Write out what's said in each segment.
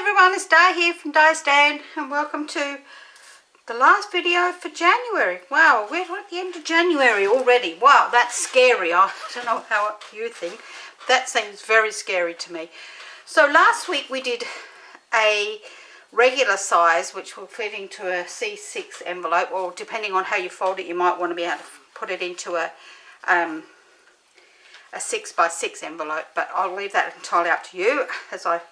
everyone, it's Di here from Di's Dan, and welcome to the last video for January. Wow, we're at the end of January already. Wow, that's scary. I don't know how you think. That seems very scary to me. So last week we did a regular size, which will fit into a C6 envelope, or depending on how you fold it, you might want to be able to put it into a 6x6 envelope, but I'll leave that entirely up to you, as I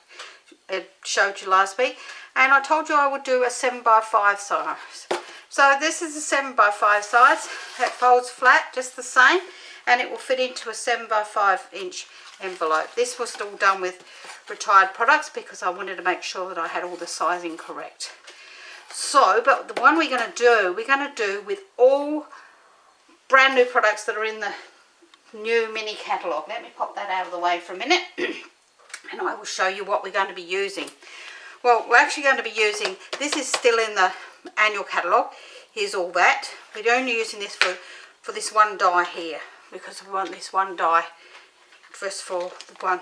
showed you last week. And I told you I would do a 7x5 size. So this is a 7x5 size. It folds flat just the same, and it will fit into a 7x5 inch envelope. This was all done with retired products because I wanted to make sure that I had all the sizing correct. So, but the one we're going to do with all brand new products that are in the new mini catalogue. Let me pop that out of the way for a minute and I will show you what we're going to be using. Well, we're actually going to be using, this is still in the annual catalogue. Here's all that. We're only using this for this one die here, because we want this one die just for the one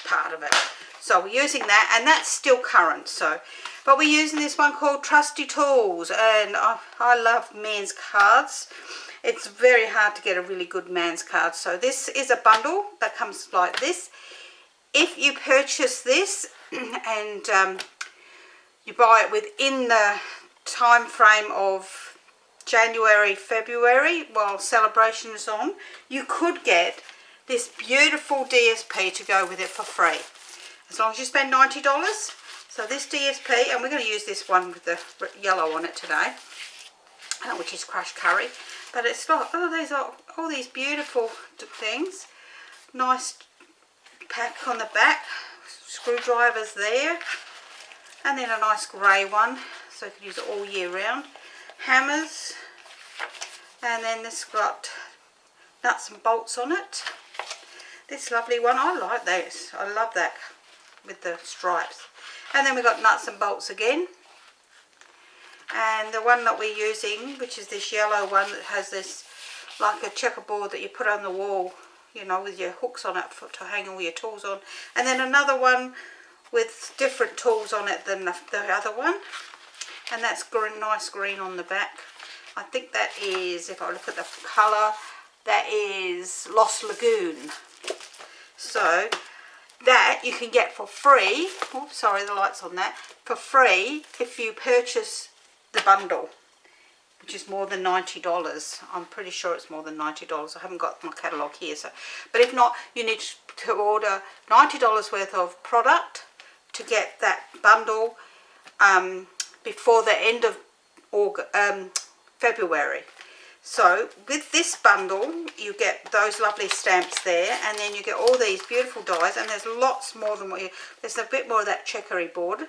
part of it. So we're using that, and that's still current. So, but we're using this one called Trusty Tools, and I love men's cards. It's very hard to get a really good man's card. So this is a bundle that comes like this. If you purchase this and you buy it within the time frame of January, February, while celebration is on, you could get this beautiful DSP to go with it for free, as long as you spend $90. So this DSP, and we're going to use this one with the yellow on it today, which is crushed curry. But it's got all these beautiful things. Nice pack on the back, screwdrivers there, and then a nice grey one, so you can use it all year round. Hammers, and then this got nuts and bolts on it. This lovely one, I like this. I love that with the stripes. And then we got nuts and bolts again. And the one that we're using, which is this yellow one that has this like a checkerboard that you put on the wall, you know, with your hooks on it to hang all your tools on. And then another one with different tools on it than the other one. And that's green, nice green on the back. I think that is, if I look at the colour, that is Lost Lagoon. So that you can get for free. Oops, sorry, the light's on that. For free if you purchase the bundle, which is more than $90. I'm pretty sure it's more than $90. I haven't got my catalogue here, so, but if not, you need to order $90 worth of product to get that bundle before the end of February. So with this bundle you get those lovely stamps there, and then you get all these beautiful dies, and there's lots more than there's a bit more of that checkery board.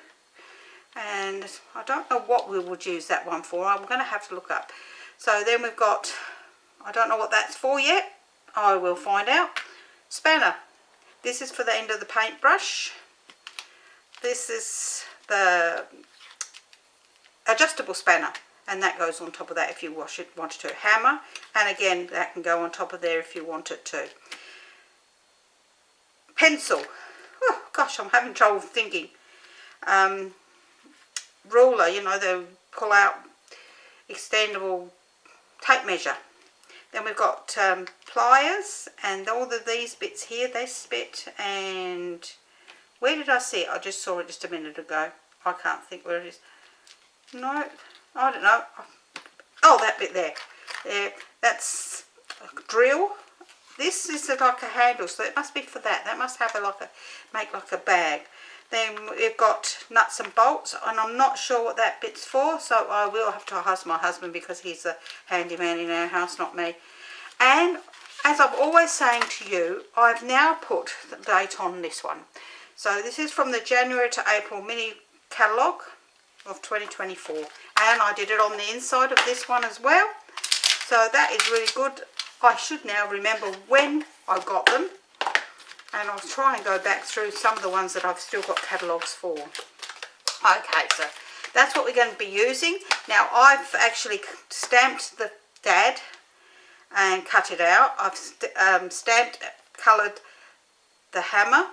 And I don't know what we would use that one for. I'm going to have to look up. So then we've got, I don't know what that's for yet. I will find out. Spanner. This is for the end of the paintbrush. This is the adjustable spanner, and that goes on top of that if you want to. Hammer, and again that can go on top of there if you want it to. Pencil. Oh gosh, I'm having trouble thinking. Ruler, you know, the pull out extendable tape measure. Then we've got pliers, and all of these bits here, they spit. And where did I see it? I just saw it just a minute ago. I can't think where it is. No, I don't know. Oh, that bit there. Yeah, that's a drill. This is like a handle, so it must be for that. That must have make like a bag. Then we've got nuts and bolts, and I'm not sure what that bit's for, so I will have to ask my husband because he's the handyman in our house, not me. And as I'm always saying to you, I've now put the date on this one. So this is from the January to April mini catalogue of 2024, and I did it on the inside of this one as well. So that is really good. I should now remember when I got them, and I'll try and go back through some of the ones that I've still got catalogues for. Okay, so that's what we're going to be using. Now I've actually stamped the dad and cut it out. I've stamped, coloured the hammer,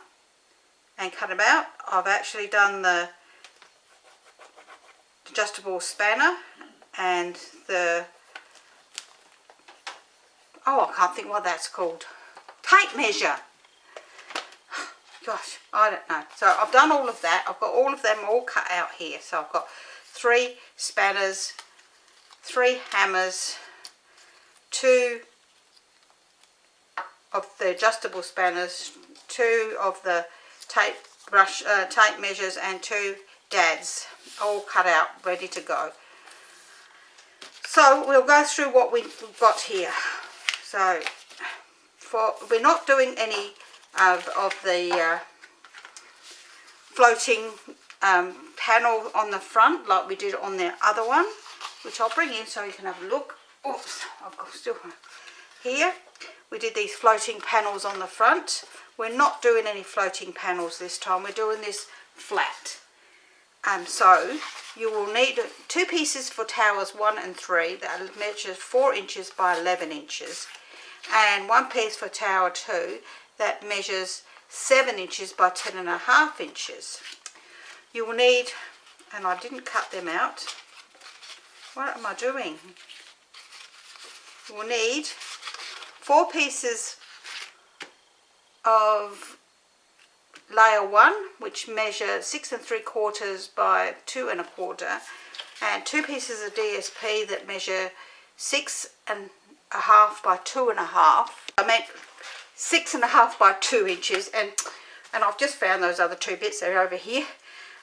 and cut them out. I've actually done the adjustable spanner and the, oh, I can't think what that's called, tape measure. Gosh, I don't know. So I've done all of that. I've got all of them all cut out here. So I've got 3 spanners, 3 hammers, 2 of the adjustable spanners, 2 of the tape measures, and 2 dads, all cut out, ready to go. So we'll go through what we've got here. So we're not doing any of the floating panel on the front like we did on the other one, which I'll bring in so you can have a look. Oops, I've got still here. We did these floating panels on the front. We're not doing any floating panels this time. We're doing this flat. So you will need 2 pieces for towers 1 and 3 that measures 4 inches by 11 inches, and 1 piece for tower 2 that measures 7 inches by 10.5 inches. You will need, and I didn't cut them out. What am I doing? You will need 4 pieces of layer 1, which measure 6 3/4 by 2 1/4, and 2 pieces of DSP that measure 6 1/2 by 2 1/2. I meant 6 1/2 by 2 inches, and I've just found those other 2 bits. They're over here,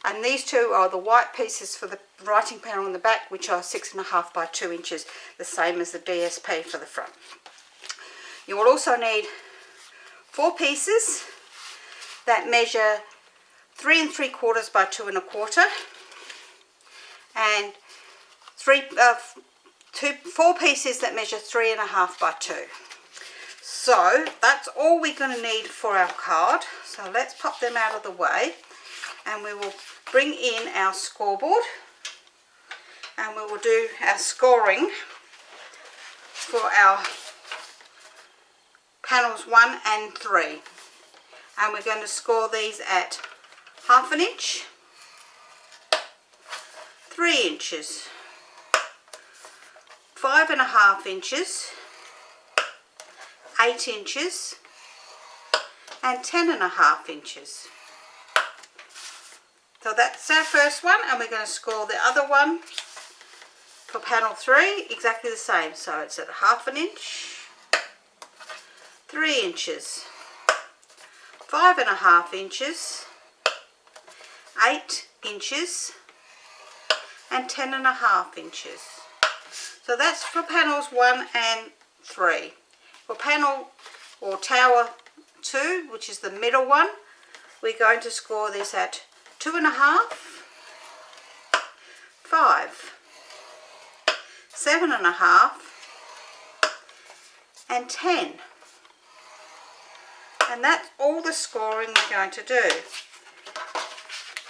and these 2 are the white pieces for the writing panel on the back, which are 6 1/2 by 2 inches, the same as the DSP for the front. You will also need 4 pieces that measure 3 3/4 by 2 1/4, and 4 pieces that measure 3 1/2 by 2. So that's all we're going to need for our card. So let's pop them out of the way, and we will bring in our scoreboard, and we will do our scoring for our panels 1 and 3. And we're going to score these at 1/2 inch, 3 inches, 5 1/2 inches, 8 inches, and 10 1/2 inches. So that's our first one, and we're going to score the other one for panel 3 exactly the same. So it's at 1/2 inch, 3 inches, 5 1/2 inches, 8 inches, and 10 1/2 inches. So that's for panels 1 and 3. For panel or tower 2, which is the middle one, we're going to score this at 2 1/2, 5, 7 1/2, and 10. And that's all the scoring we're going to do.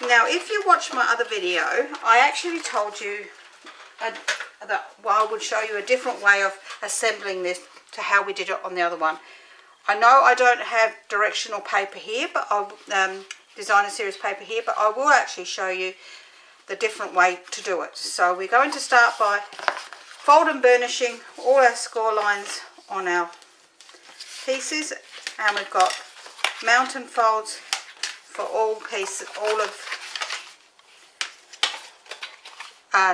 Now, if you watch my other video, I actually told you that I would show you a different way of assembling this to how we did it on the other one. I know I don't have directional paper here, but I'll designer series paper here, but I will actually show you the different way to do it. So we're going to start by fold and burnishing all our score lines on our pieces, and we've got mountain folds for all pieces, all of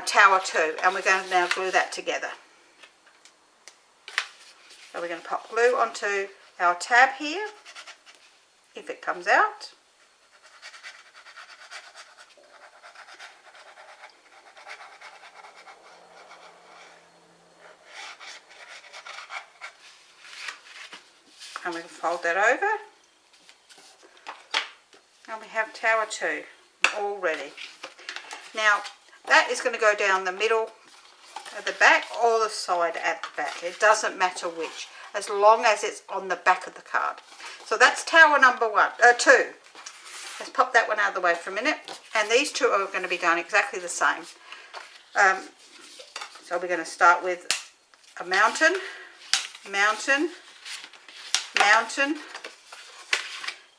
tower 2, and we're going to now glue that together. So we're going to pop glue onto our tab here, if it comes out. And we can fold that over, and we have tower 2 all ready. Now that is going to go down the middle at the back or the side at the back. It doesn't matter which, as long as it's on the back of the card. So that's tower number 2. Let's pop that one out of the way for a minute. And these 2 are going to be done exactly the same. So we're going to start with a mountain, mountain, mountain,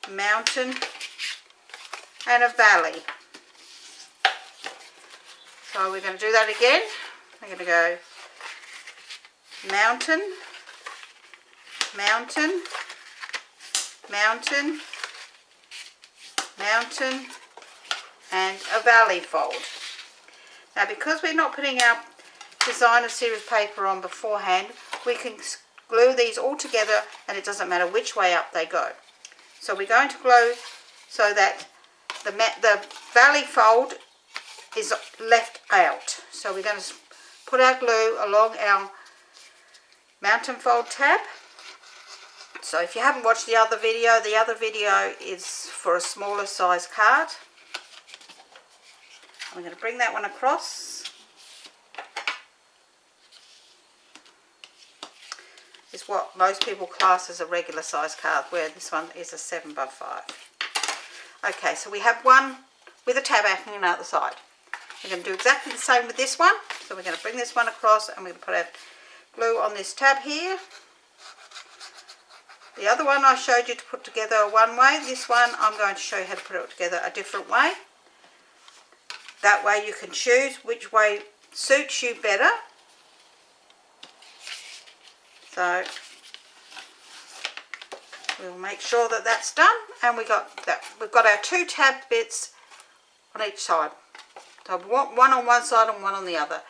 mountain, and a valley. So we're going to do that again. We're going to go mountain, mountain, mountain, mountain, and a valley fold. Now because we're not putting our designer series paper on beforehand, we can glue these all together and it doesn't matter which way up they go. So we're going to glue so that the valley fold is left out. So we're going to put our glue along our mountain fold tab. So if you haven't watched the other video is for a smaller size card. I'm going to bring that one across. Is what most people class as a regular size card, where this one is a 7x5. Okay, so we have one with a tab hanging out the side. We're going to do exactly the same with this one. So we're going to bring this one across and we're going to put our glue on this tab here. The other one I showed you to put together one way. This one I'm going to show you how to put it together a different way. That way you can choose which way suits you better. So we'll make sure that that's done, and we've got our 2 tab bits on each side. So we want one on one side and one on the other.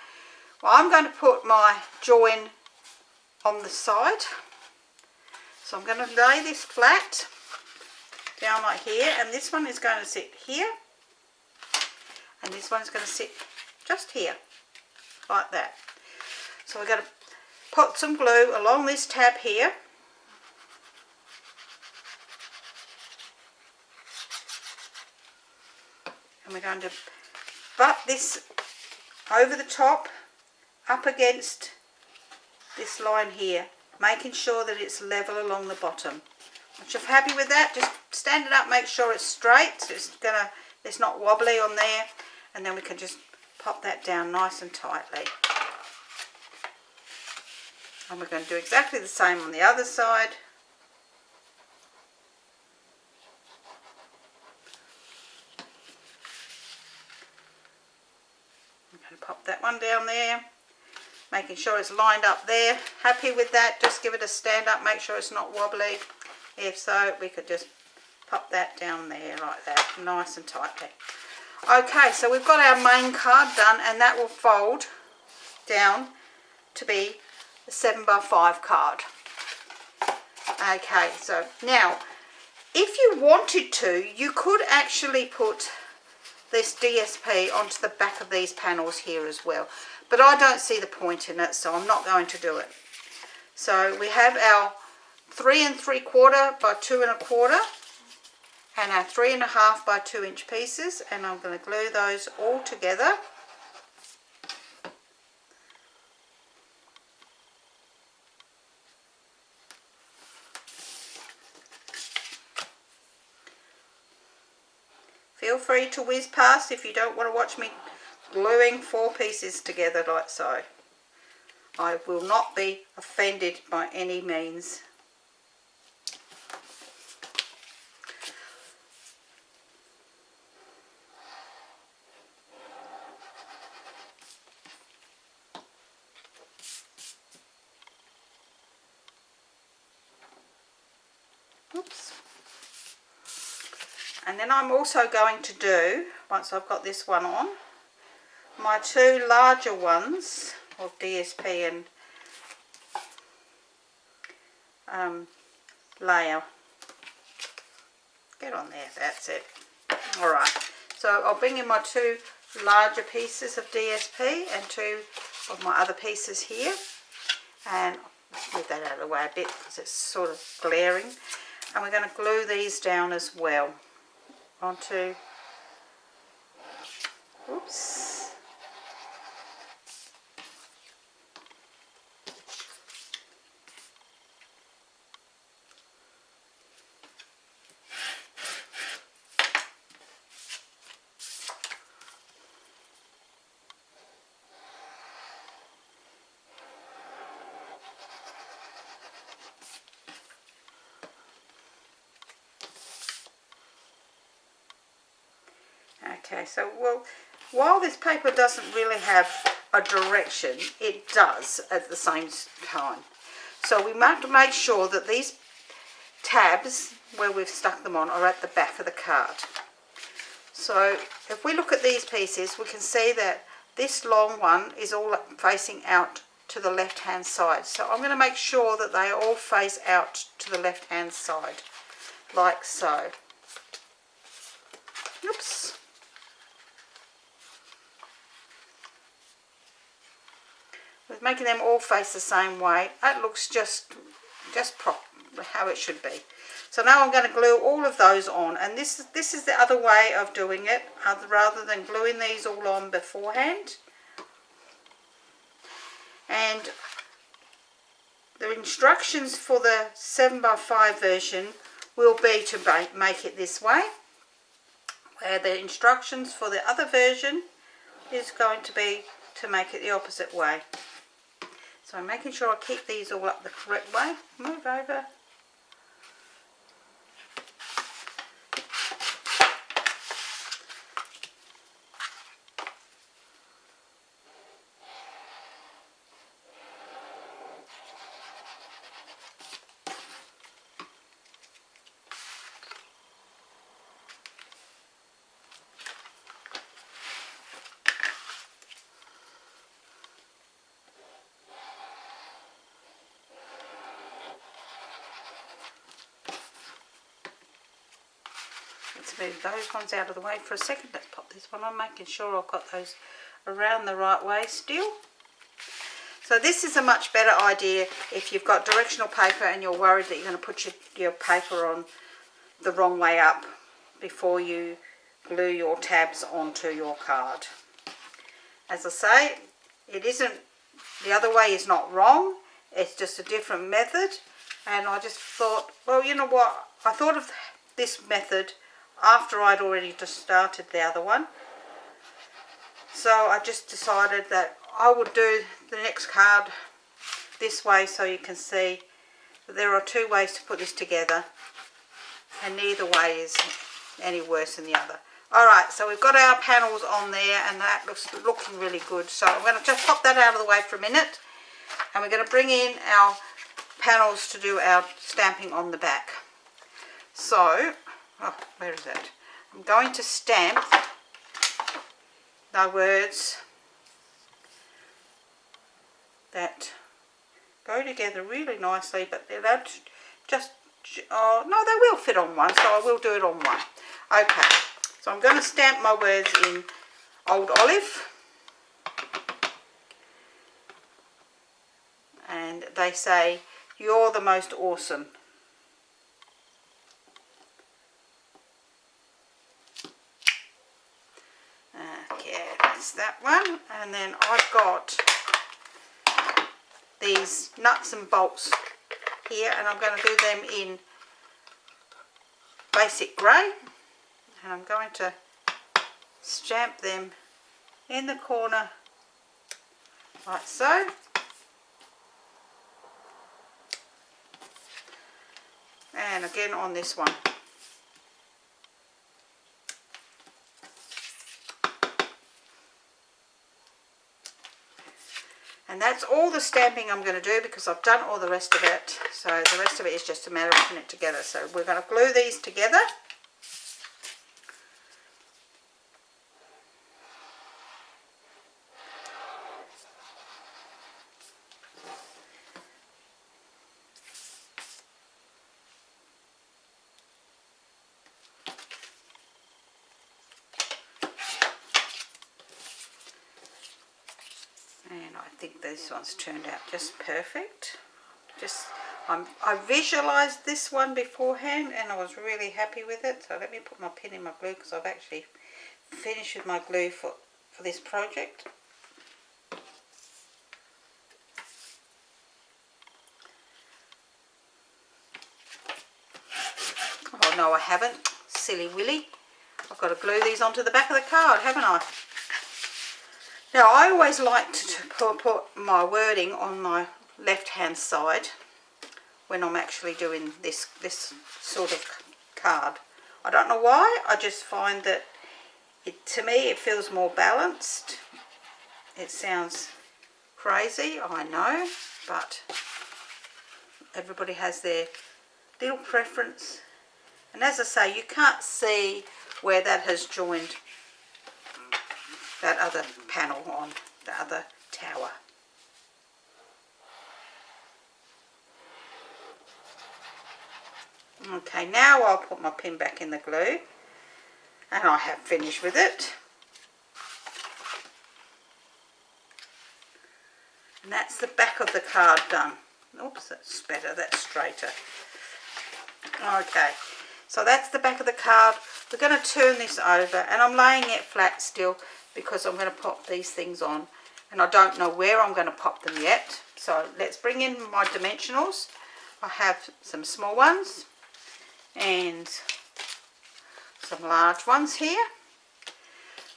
Well, I'm going to put my join on the side. So I'm going to lay this flat down like here, and this one is going to sit here, and this one is going to sit just here, like that. So we're going to put some glue along this tab here. And we're going to butt this over the top up against this line here, making sure that it's level along the bottom. Once you're happy with that, just stand it up, make sure it's straight, so it's not wobbly on there, and then we can just pop that down nice and tightly. And we're going to do exactly the same on the other side. I'm going to pop that one down there, making sure it's lined up there. Happy with that, just give it a stand up, make sure it's not wobbly. If so, we could just pop that down there like that, nice and tightly. Okay, so we've got our main card done, and that will fold down to be a 7x5 card. Okay, so now if you wanted to, you could actually put this DSP onto the back of these panels here as well, but I don't see the point in it, so I'm not going to do it. So we have our 3 3/4 by 2 1/4 and our 3 1/2 by 2 inch pieces, and I'm going to glue those all together. Feel free to whiz past if you don't want to watch me gluing 4 pieces together like so. I will not be offended by any means. Oops. And then I'm also going to do, once I've got this one on, my 2 larger ones of DSP and layer. Get on there, that's it. Alright, so I'll bring in my 2 larger pieces of DSP and 2 of my other pieces here. And let's move that out of the way a bit because it's sort of glaring. And we're going to glue these down as well onto, oops, Okay, so while this paper doesn't really have a direction, it does at the same time. So we have to make sure that these tabs where we've stuck them on are at the back of the card. So if we look at these pieces, we can see that this long one is all facing out to the left hand side. So I'm going to make sure that they all face out to the left hand side, like so. Oops. With making them all face the same way, that looks just how it should be. So now I'm going to glue all of those on, and this is the other way of doing it, rather than gluing these all on beforehand. And the instructions for the 7x5 version will be to make it this way, where the instructions for the other version is going to be to make it the opposite way. So I'm making sure I keep these all up the correct way. Move over. Let's move those ones out of the way for a second. Let's pop this one on, making sure I've got those around the right way still. So this is a much better idea if you've got directional paper and you're worried that you're going to put your paper on the wrong way up before you glue your tabs onto your card. As I say, it isn't, the other way is not wrong, it's just a different method, and I just thought, well, you know what, I thought of this method after I'd already just started the other one. So I just decided that I would do the next card this way, so you can see that there are two ways to put this together, and neither way is any worse than the other. Alright, so we've got our panels on there, and that looks looking really good. So I'm going to just pop that out of the way for a minute, and we're going to bring in our panels to do our stamping on the back. So, oh, where is it? I'm going to stamp the words that go together really nicely, but they're just, oh, no, they will fit on one, so I will do it on one. Okay, so I'm going to stamp my words in Old Olive, and they say, "You're the most awesome." Okay, that's that one. And then I've got these nuts and bolts here, and I'm going to do them in basic grey, and I'm going to stamp them in the corner like so. And again on this one. And that's all the stamping I'm going to do, because I've done all the rest of it. So the rest of it is just a matter of putting it together. So we're going to glue these together. And I think this one's turned out just perfect. I visualised this one beforehand, and I was really happy with it. So let me put my pin in my glue, because I've actually finished with my glue for this project. Oh no, I haven't. Silly Willy. I've got to glue these onto the back of the card, haven't I? Now, I always like to put my wording on my left hand side when I'm actually doing this sort of card. I don't know why, I just find that To me it feels more balanced. It sounds crazy, I know, but everybody has their little preference. And as I say, you can't see where that has joined that other panel on, the other tower. Okay, now I'll put my pin back in the glue, and I have finished with it. And that's the back of the card done. Oops, that's better, that's straighter. Okay, so that's the back of the card. We're going to turn this over, and I'm laying it flat still because I'm going to pop these things on, and I don't know where I'm going to pop them yet. So let's bring in my dimensionals. I have some small ones and some large ones here.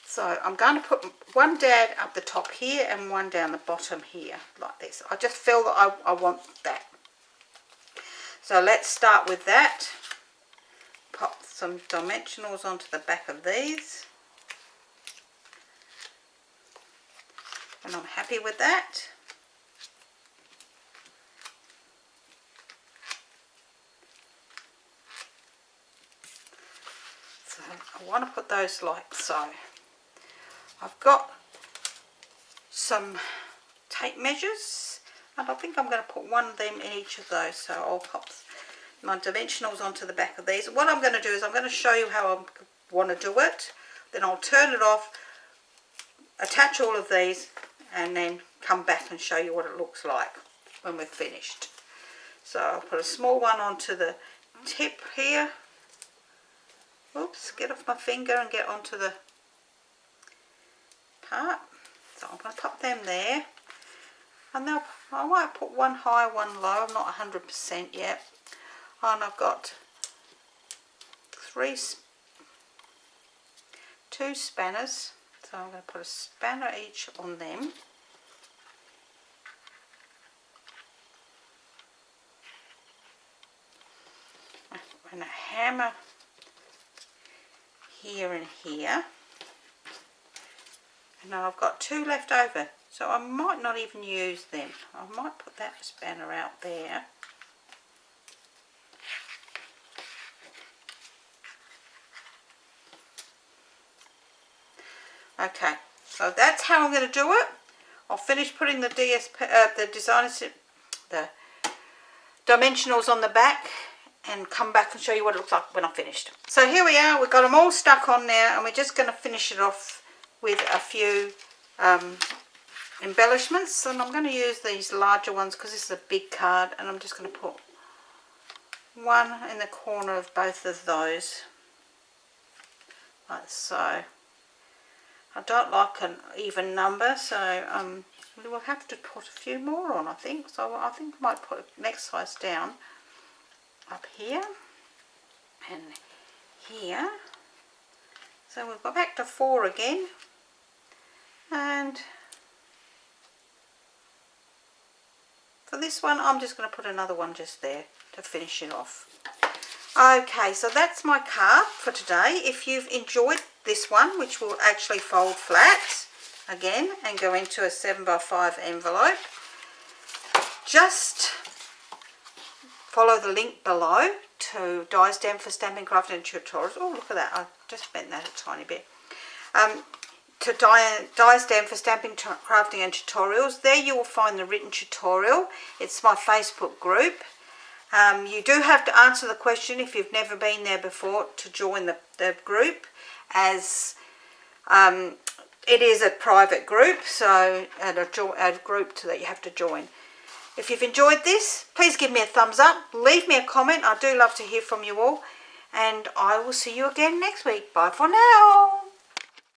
So I'm going to put one down up the top here and one down the bottom here, like this. I just feel that I want that. So let's start with that. Pop some dimensionals onto the back of these. And I'm happy with that. So I want to put those like so. I've got some tape measures, and I think I'm going to put one of them in each of those. So I'll pop my dimensionals onto the back of these. What I'm going to do is I'm going to show you how I want to do it. Then I'll turn it off, attach all of these, and then come back and show you what it looks like when we're finished. So I'll put a small one onto the tip here. Oops, get off my finger and get onto the part. So I'm going to pop them there, and now I might put one high, one low. I'm not 100% yet. And I've got two spanners, so I'm going to put a spanner each on them. And a hammer here and here. And now I've got two left over, so I might not even use them. I might put that spanner out there. Okay, so that's how I'm going to do it. I'll finish putting the the dimensionals on the back, and come back and show you what it looks like when I'm finished. So here we are, we've got them all stuck on now, and we're just going to finish it off with a few embellishments. And I'm going to use these larger ones because this is a big card, and I'm just going to put one in the corner of both of those, like so. I don't like an even number, so we'll have to put a few more on, I think. So I think I might put the next size down up here and here. So we'll go back to 4 again, and for this one I'm just going to put another one just there to finish it off. Okay, so that's my card for today. If you've enjoyed this one, which will actually fold flat again and go into a 7x5 envelope, just follow the link below to Die Stamp for Stamping, Crafting and Tutorials. Oh, look at that, I just bent that a tiny bit. To Die Stamp for Stamping, Crafting and Tutorials. There you will find the written tutorial. It's my Facebook group. You do have to answer the question if you've never been there before to join the group, as it is a private group, so a group that you have to join. If you've enjoyed this, please give me a thumbs up, leave me a comment. I do love to hear from you all, and I will see you again next week. Bye for now.